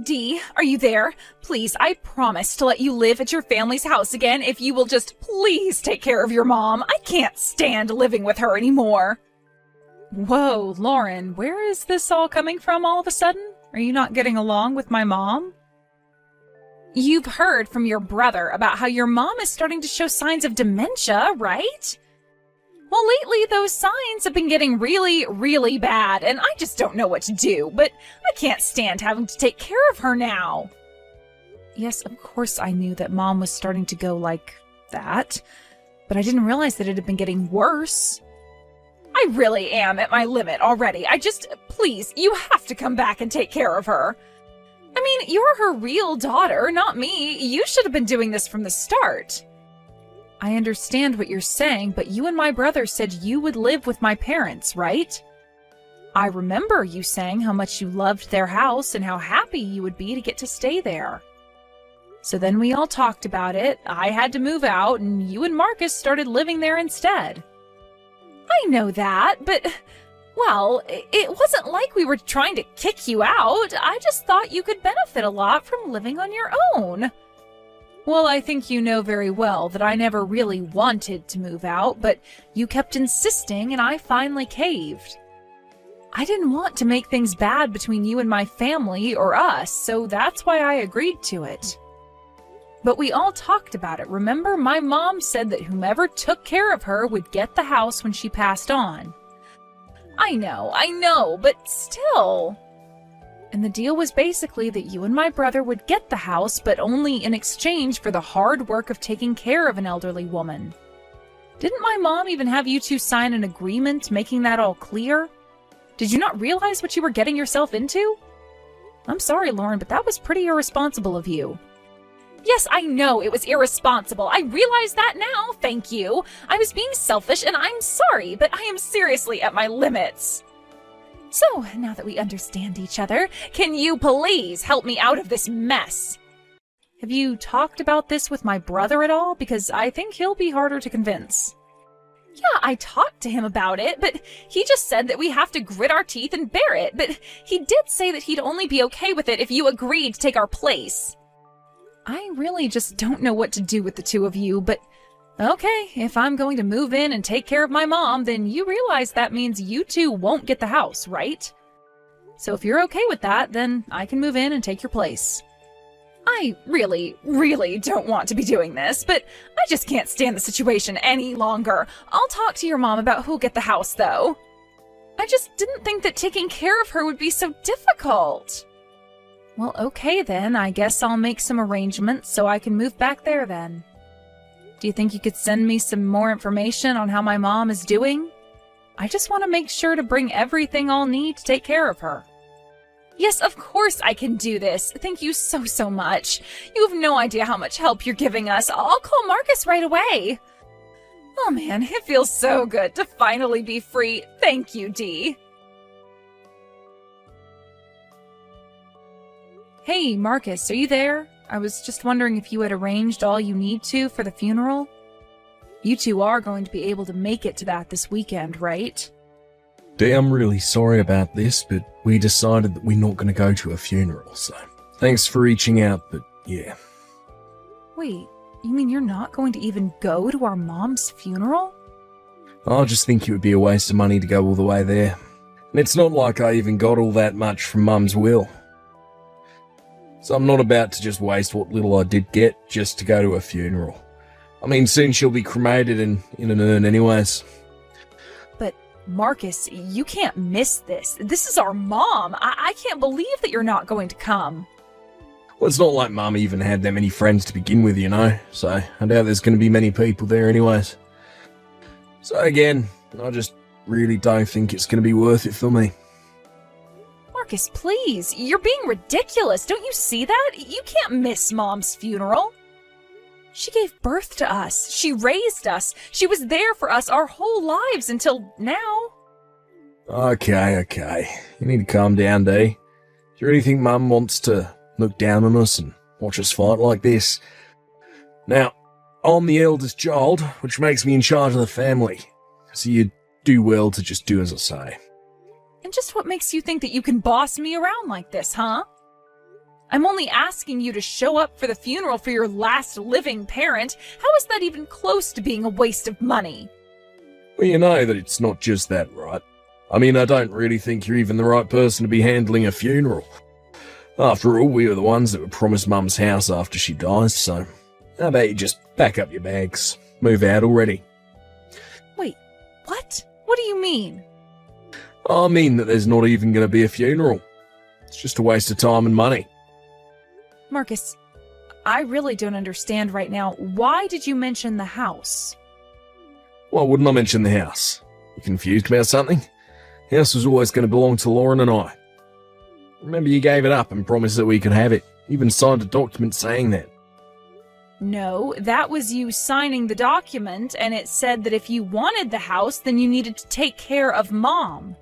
Dee, are you there? Please, I promise to let you live at your family's house again if you will just please take care of your mom. I can't stand living with her anymore. Whoa, Lauren, where is this all coming from all of a sudden? Are you not getting along with my mom? You've heard from your brother about how your mom is starting to show signs of dementia, right? Well, lately those signs have been getting really, really bad, and I just don't know what to do, but I can't stand having to take care of her now. Yes, of course I knew that Mom was starting to go like that, but I didn't realize that it had been getting worse. I really am at my limit already. Please, you have to come back and take care of her. I mean, you're her real daughter, not me. You should have been doing this from the start. I understand what you're saying, but you and my brother said you would live with my parents, right? I remember you saying how much you loved their house and how happy you would be to get to stay there. So then we all talked about it, I had to move out, and you and Marcus started living there instead. I know that, but, well, it wasn't like we were trying to kick you out. I just thought you could benefit a lot from living on your own. Well, I think you know very well that I never really wanted to move out, but you kept insisting and I finally caved. I didn't want to make things bad between you and my family or us, so that's why I agreed to it. But we all talked about it. Remember, my mom said that whomever took care of her would get the house when she passed on. I know, but still. And the deal was basically that you and my brother would get the house, but only in exchange for the hard work of taking care of an elderly woman. Didn't my mom even have you two sign an agreement making that all clear? Did you not realize what you were getting yourself into? I'm sorry, Lauren, but that was pretty irresponsible of you. Yes, I know it was irresponsible. I realize that now, thank you. I was being selfish and I'm sorry, but I am seriously at my limits. So, now that we understand each other, can you please help me out of this mess? Have you talked about this with my brother at all? Because I think he'll be harder to convince. Yeah, I talked to him about it, but he just said that we have to grit our teeth and bear it. But he did say that he'd only be okay with it if you agreed to take our place. I really just don't know what to do with the two of you, but okay, if I'm going to move in and take care of my mom, then you realize that means you two won't get the house, right? So if you're okay with that, then I can move in and take your place. I really, really don't want to be doing this, but I just can't stand the situation any longer. I'll talk to your mom about who'll get the house, though. I just didn't think that taking care of her would be so difficult. Well, okay then, I guess I'll make some arrangements so I can move back there then. Do you think you could send me some more information on how my mom is doing? I just want to make sure to bring everything I'll need to take care of her. Yes, of course I can do this. Thank you so much. You have no idea how much help you're giving us. I'll call Marcus right away. Oh man, it feels so good to finally be free. Thank you, Dee. Hey, Marcus, are you there? I was just wondering if you had arranged all you need to for the funeral. You two are going to be able to make it to that this weekend, right? Dee, I'm really sorry about this, but we decided that we're not going to go to a funeral, so thanks for reaching out, but yeah. Wait, you mean you're not going to even go to our mom's funeral? I just think it would be a waste of money to go all the way there. And it's not like I even got all that much from Mum's will. So I'm not about to just waste what little I did get just to go to a funeral. I mean, soon she'll be cremated and in an urn anyways. But, Marcus, you can't miss this. This is our mom. I can't believe that you're not going to come. Well, it's not like Mum even had that many friends to begin with, you know, so I doubt there's going to be many people there anyways. So again, I just really don't think it's going to be worth it for me. Marcus, please, you're being ridiculous. Don't you see that? You can't miss Mom's funeral. She gave birth to us. She raised us. She was there for us our whole lives until now. Okay. You need to calm down, Dee. Do you really think Mum wants to look down on us and watch us fight like this? Now, I'm the eldest child, which makes me in charge of the family. So you do well to just do as I say. And just what makes you think that you can boss me around like this, huh? I'm only asking you to show up for the funeral for your last living parent. How is that even close to being a waste of money? Well, you know that it's not just that, right? I mean, I don't really think you're even the right person to be handling a funeral. After all, we were the ones that were promised Mum's house after she dies, so how about you just pack up your bags, move out already? Wait, what? What do you mean? I mean that there's not even going to be a funeral. It's just a waste of time and money. Marcus, I really don't understand right now. Why did you mention the house? Why wouldn't I mention the house? You confused about something? The house was always going to belong to Lauren and I. Remember, you gave it up and promised that we could have it. You even signed a document saying that. No, that was you signing the document, and it said that if you wanted the house, then you needed to take care of Mom.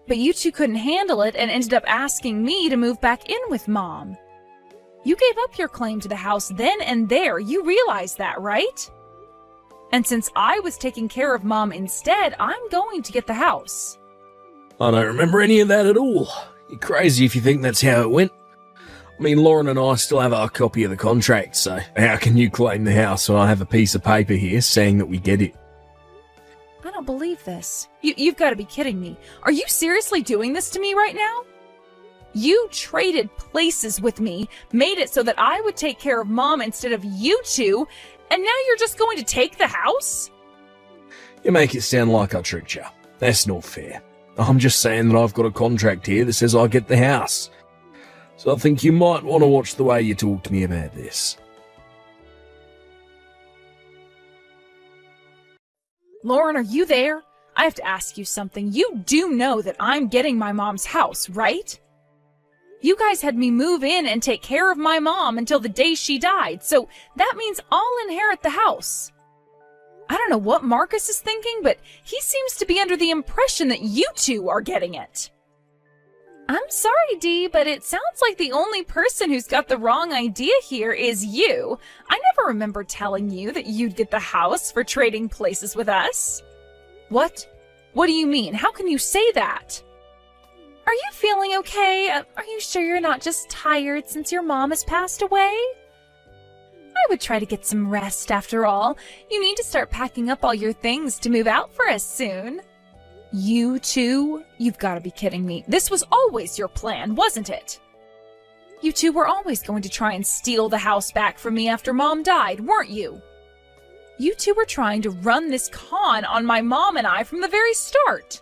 But you two couldn't handle it and ended up asking me to move back in with Mom. You gave up your claim to the house then and there. You realize that, right? And since I was taking care of Mom instead, I'm going to get the house. I don't remember any of that at all. You're crazy if you think that's how it went. I mean, Lauren and I still have our copy of the contract, so how can you claim the house when I have a piece of paper here saying that we get it? I don't believe this. You've got to be kidding me. Are you seriously doing this to me right now? You traded places with me, made it so that I would take care of Mom instead of you two, and now you're just going to take the house? You make it sound like I tricked you. That's not fair. I'm just saying that I've got a contract here that says I get the house. So I think you might want to watch the way you talk to me about this. Lauren, are you there? I have to ask you something. You do know that I'm getting my mom's house, right? You guys had me move in and take care of my mom until the day she died, so that means I'll inherit the house. I don't know what Marcus is thinking, but he seems to be under the impression that you two are getting it. I'm sorry, Dee, but it sounds like the only person who's got the wrong idea here is you. I never remember telling you that you'd get the house for trading places with us. What? What do you mean? How can you say that? Are you feeling okay? Are you sure you're not just tired since your mom has passed away? I would try to get some rest after all. You need to start packing up all your things to move out for us soon. You two? You've got to be kidding me. This was always your plan, wasn't it? You two were always going to try and steal the house back from me after Mom died, weren't you? You two were trying to run this con on my mom and I from the very start.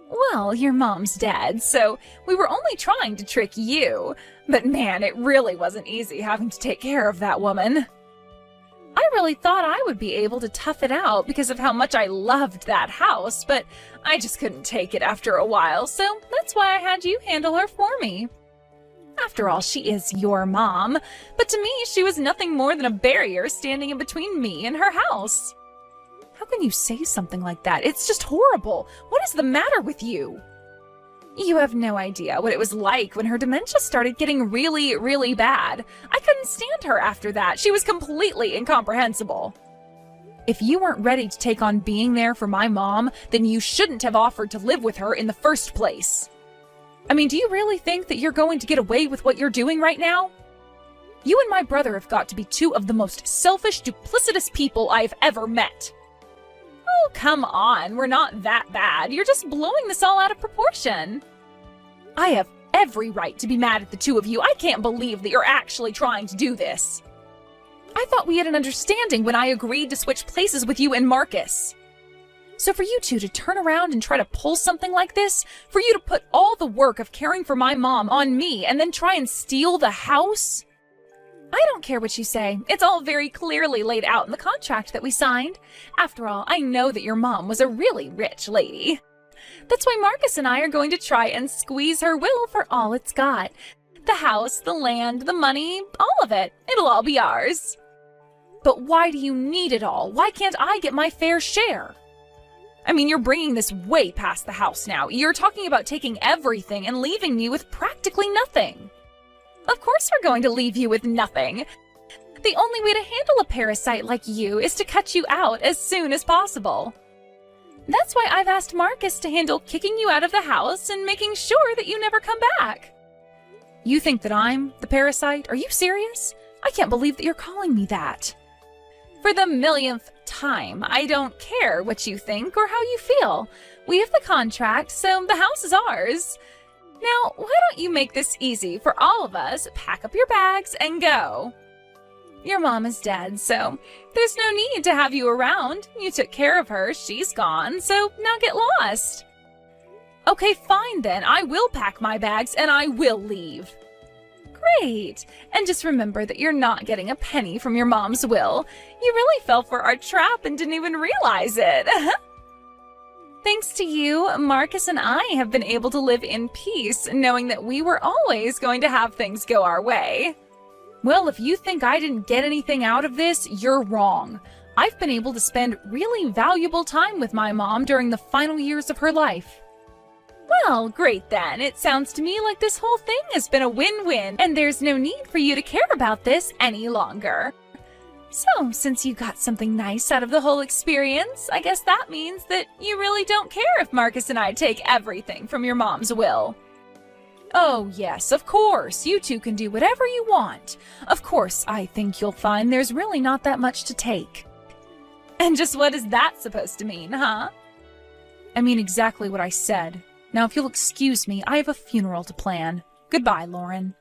Well, your mom's dead, so we were only trying to trick you. But man, it really wasn't easy having to take care of that woman. I really thought I would be able to tough it out because of how much I loved that house, but I just couldn't take it after a while, so that's why I had you handle her for me. After all, she is your mom, but to me, she was nothing more than a barrier standing in between me and her house. How can you say something like that? It's just horrible. What is the matter with you? You have no idea what it was like when her dementia started getting really, really bad. I couldn't stand her after that. She was completely incomprehensible. If you weren't ready to take on being there for my mom, then you shouldn't have offered to live with her in the first place. I mean, do you really think that you're going to get away with what you're doing right now? You and my brother have got to be two of the most selfish, duplicitous people I've ever met. Oh, come on. We're not that bad. You're just blowing this all out of proportion. I have every right to be mad at the two of you. I can't believe that you're actually trying to do this. I thought we had an understanding when I agreed to switch places with you and Marcus. So for you two to turn around and try to pull something like this, for you to put all the work of caring for my mom on me and then try and steal the house? I don't care what you say. It's all very clearly laid out in the contract that we signed. After all, I know that your mom was a really rich lady. That's why Marcus and I are going to try and squeeze her will for all it's got. The house, the land, the money, all of it. It'll all be ours. But why do you need it all? Why can't I get my fair share? I mean, you're bringing this way past the house now. You're talking about taking everything and leaving me with practically nothing. Of course we're going to leave you with nothing. The only way to handle a parasite like you is to cut you out as soon as possible. That's why I've asked Marcus to handle kicking you out of the house and making sure that you never come back. You think that I'm the parasite? Are you serious? I can't believe that you're calling me that. For the millionth time, I don't care what you think or how you feel. We have the contract, so the house is ours. Now, why don't you make this easy for all of us? Pack up your bags and go. Your mom is dead, so there's no need to have you around. You took care of her, she's gone, so now get lost. Okay, fine then. I will pack my bags and I will leave. Great. And just remember that you're not getting a penny from your mom's will. You really fell for our trap and didn't even realize it. Thanks to you, Marcus and I have been able to live in peace, knowing that we were always going to have things go our way. Well, if you think I didn't get anything out of this, you're wrong. I've been able to spend really valuable time with my mom during the final years of her life. Well, great then. It sounds to me like this whole thing has been a win-win, and there's no need for you to care about this any longer. So, since you got something nice out of the whole experience, I guess that means that you really don't care if Marcus and I take everything from your mom's will. Oh, yes, of course. You two can do whatever you want. Of course, I think you'll find there's really not that much to take. And just what is that supposed to mean, huh? I mean exactly what I said. Now, if you'll excuse me, I have a funeral to plan. Goodbye, Lauren.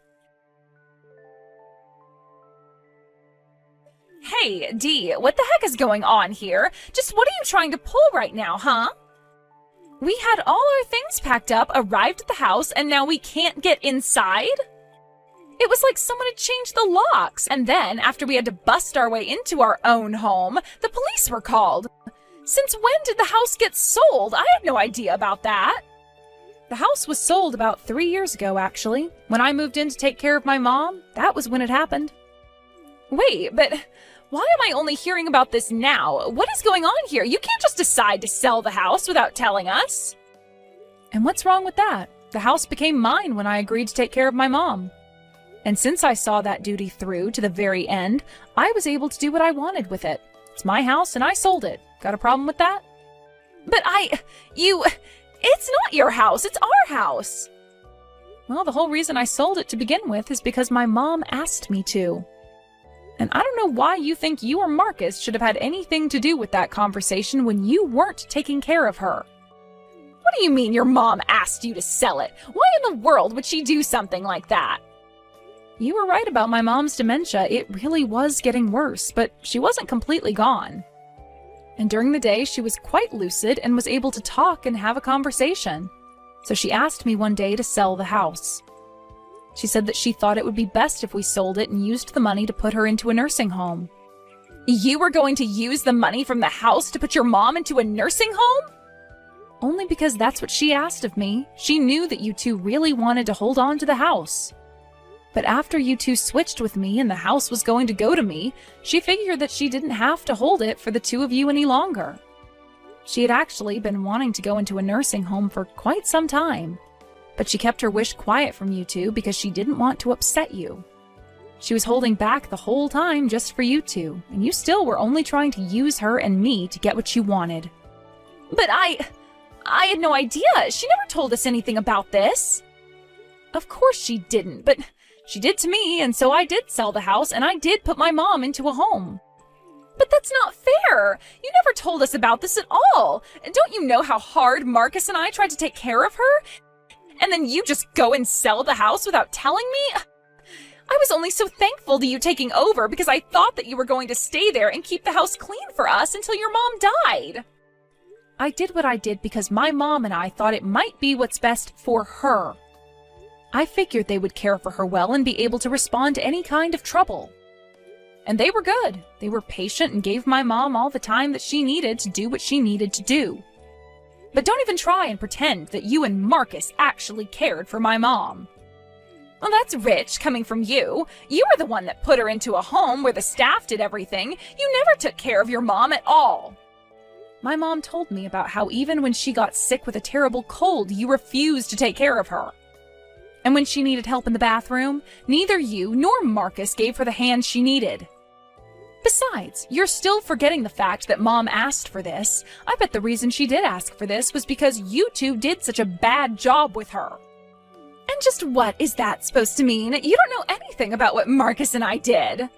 Hey, Dee, what the heck is going on here? Just what are you trying to pull right now, huh? We had all our things packed up, arrived at the house, and now we can't get inside? It was like someone had changed the locks, and then, after we had to bust our way into our own home, the police were called. Since when did the house get sold? I had no idea about that. The house was sold about 3 years ago, actually. When I moved in to take care of my mom, that was when it happened. Wait, but why am I only hearing about this now? What is going on here? You can't just decide to sell the house without telling us. And what's wrong with that? The house became mine when I agreed to take care of my mom. And since I saw that duty through to the very end, I was able to do what I wanted with it. It's my house and I sold it. Got a problem with that? But it's not your house, it's our house. Well, the whole reason I sold it to begin with is because my mom asked me to. And I don't know why you think you or Marcus should have had anything to do with that conversation when you weren't taking care of her. What do you mean your mom asked you to sell it? Why in the world would she do something like that? You were right about my mom's dementia. It really was getting worse, but she wasn't completely gone. And during the day, she was quite lucid and was able to talk and have a conversation. So she asked me one day to sell the house. She said that she thought it would be best if we sold it and used the money to put her into a nursing home. You were going to use the money from the house to put your mom into a nursing home? Only because that's what she asked of me. She knew that you two really wanted to hold on to the house. But after you two switched with me and the house was going to go to me, she figured that she didn't have to hold it for the two of you any longer. She had actually been wanting to go into a nursing home for quite some time, but she kept her wish quiet from you two because she didn't want to upset you. She was holding back the whole time just for you two, and you still were only trying to use her and me to get what you wanted. But I had no idea. She never told us anything about this. Of course she didn't, but she did to me, and so I did sell the house, and I did put my mom into a home. But that's not fair. You never told us about this at all. And don't you know how hard Marcus and I tried to take care of her? And then you just go and sell the house without telling me? I was only so thankful to you taking over because I thought that you were going to stay there and keep the house clean for us until your mom died. I did what I did because my mom and I thought it might be what's best for her. I figured they would care for her well and be able to respond to any kind of trouble. And they were good. They were patient and gave my mom all the time that she needed to do what she needed to do. But don't even try and pretend that you and Marcus actually cared for my mom. Well, that's rich coming from you. You were the one that put her into a home where the staff did everything. You never took care of your mom at all. My mom told me about how even when she got sick with a terrible cold, you refused to take care of her. And when she needed help in the bathroom, neither you nor Marcus gave her the hand she needed. Besides, you're still forgetting the fact that Mom asked for this. I bet the reason she did ask for this was because you two did such a bad job with her. And just what is that supposed to mean? You don't know anything about what Marcus and I did.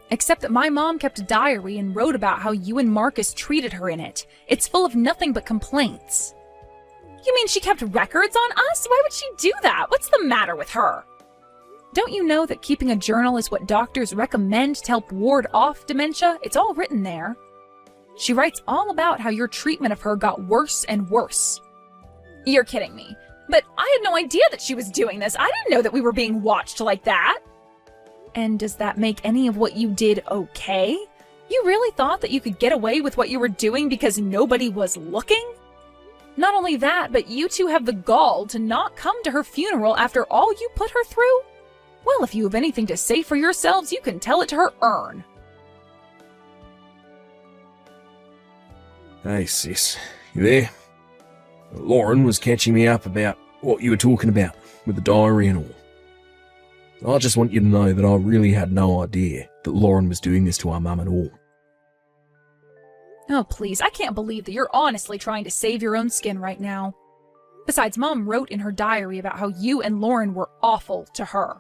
Except that my mom kept a diary and wrote about how you and Marcus treated her in it. It's full of nothing but complaints. You mean she kept records on us? Why would she do that? What's the matter with her? Don't you know that keeping a journal is what doctors recommend to help ward off dementia? It's all written there. She writes all about how your treatment of her got worse and worse. You're kidding me. But I had no idea that she was doing this. I didn't know that we were being watched like that. And does that make any of what you did okay? You really thought that you could get away with what you were doing because nobody was looking? Not only that, but you two have the gall to not come to her funeral after all you put her through? Well, if you have anything to say for yourselves, you can tell it to her urn. Hey, sis. You there? Lauren was catching me up about what you were talking about with the diary and all. I just want you to know that I really had no idea that Lauren was doing this to our mum at all. Oh, please, I can't believe that you're honestly trying to save your own skin right now. Besides, Mom wrote in her diary about how you and Lauren were awful to her.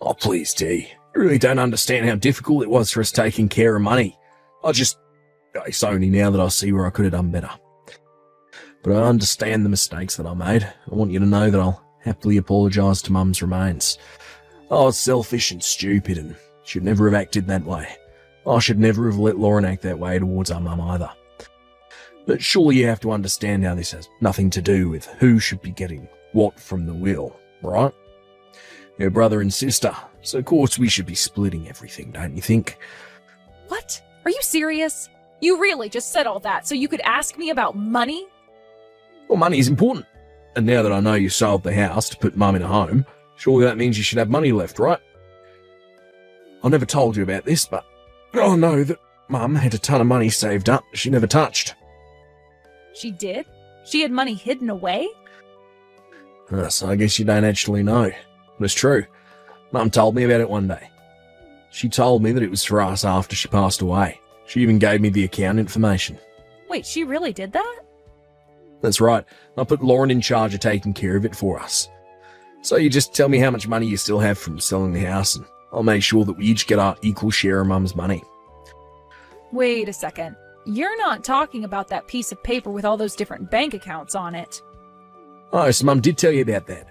Oh, please, Dee. You really don't understand how difficult it was for us taking care of money. It's only now that I see where I could have done better. But I understand the mistakes that I made. I want you to know that I'll happily apologise to Mum's remains. I was selfish and stupid and should never have acted that way. I should never have let Lauren act that way towards our mum either. But surely you have to understand how this has nothing to do with who should be getting what from the will, right? You're brother and sister, so of course we should be splitting everything, don't you think? What? Are you serious? You really just said all that so you could ask me about money? Well, money is important. And now that I know you sold the house to put Mum in a home, surely that means you should have money left, right? I never told you about this, but I know that Mum had a ton of money saved up she never touched. She did? She had money hidden away? So I guess you don't actually know. But it's true. Mum told me about it one day. She told me that it was for us after she passed away. She even gave me the account information. Wait, she really did that? That's right. I put Lauren in charge of taking care of it for us. So you just tell me how much money you still have from selling the house, and I'll make sure that we each get our equal share of Mum's money. Wait a second. You're not talking about that piece of paper with all those different bank accounts on it. Oh, so Mum did tell you about that.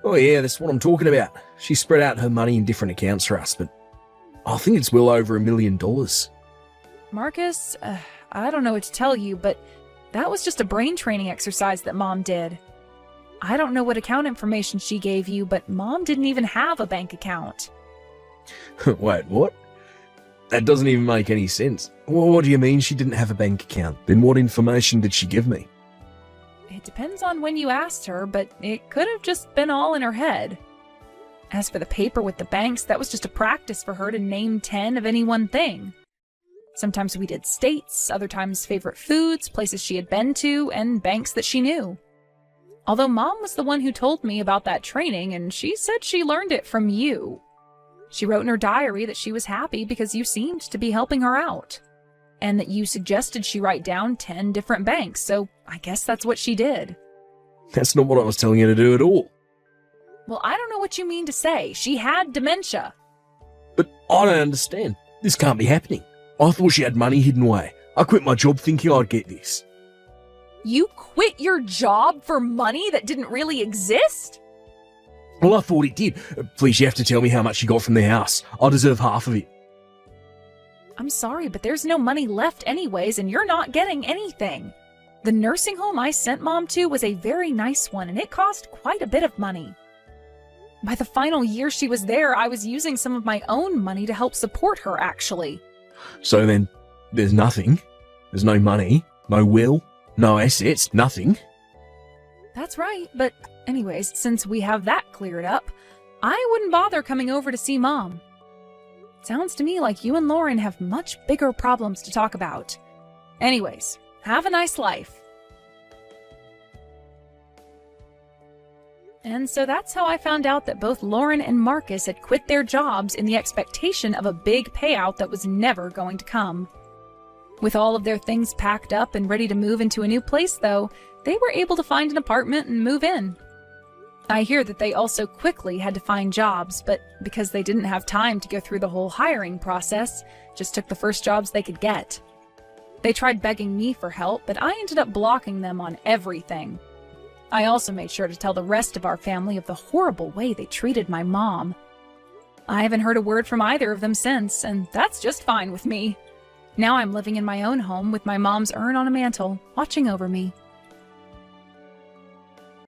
Oh yeah, that's what I'm talking about. She spread out her money in different accounts for us, but I think it's well over $1 million. Marcus, I don't know what to tell you, but that was just a brain training exercise that Mom did. I don't know what account information she gave you, but Mom didn't even have a bank account. Wait, what? That doesn't even make any sense. Well, what do you mean she didn't have a bank account? Then what information did she give me? It depends on when you asked her, but it could have just been all in her head. As for the paper with the banks, that was just a practice for her to name 10 of any one thing. Sometimes we did states, other times favorite foods, places she had been to, and banks that she knew. Although Mom was the one who told me about that training, and she said she learned it from you. She wrote in her diary that she was happy because you seemed to be helping her out, and that you suggested she write down 10 different banks, so I guess that's what she did. That's not what I was telling you to do at all. Well, I don't know what you mean to say. She had dementia. But I don't understand. This can't be happening. I thought she had money hidden away. I quit my job thinking I'd get this. You quit your job for money that didn't really exist? Well, I thought it did. Please, you have to tell me how much you got from the house. I deserve half of it. I'm sorry, but there's no money left anyways, and you're not getting anything. The nursing home I sent Mom to was a very nice one, and it cost quite a bit of money. By the final year she was there, I was using some of my own money to help support her, actually. So then, there's nothing? There's no money, no will, no assets, nothing? That's right, but anyways, since we have that cleared up, I wouldn't bother coming over to see Mom. Sounds to me like you and Lauren have much bigger problems to talk about. Anyways, have a nice life. And so that's how I found out that both Lauren and Marcus had quit their jobs in the expectation of a big payout that was never going to come. With all of their things packed up and ready to move into a new place, though, they were able to find an apartment and move in. I hear that they also quickly had to find jobs, but because they didn't have time to go through the whole hiring process, just took the first jobs they could get. They tried begging me for help, but I ended up blocking them on everything. I also made sure to tell the rest of our family of the horrible way they treated my mom. I haven't heard a word from either of them since, and that's just fine with me. Now I'm living in my own home with my mom's urn on a mantle, watching over me.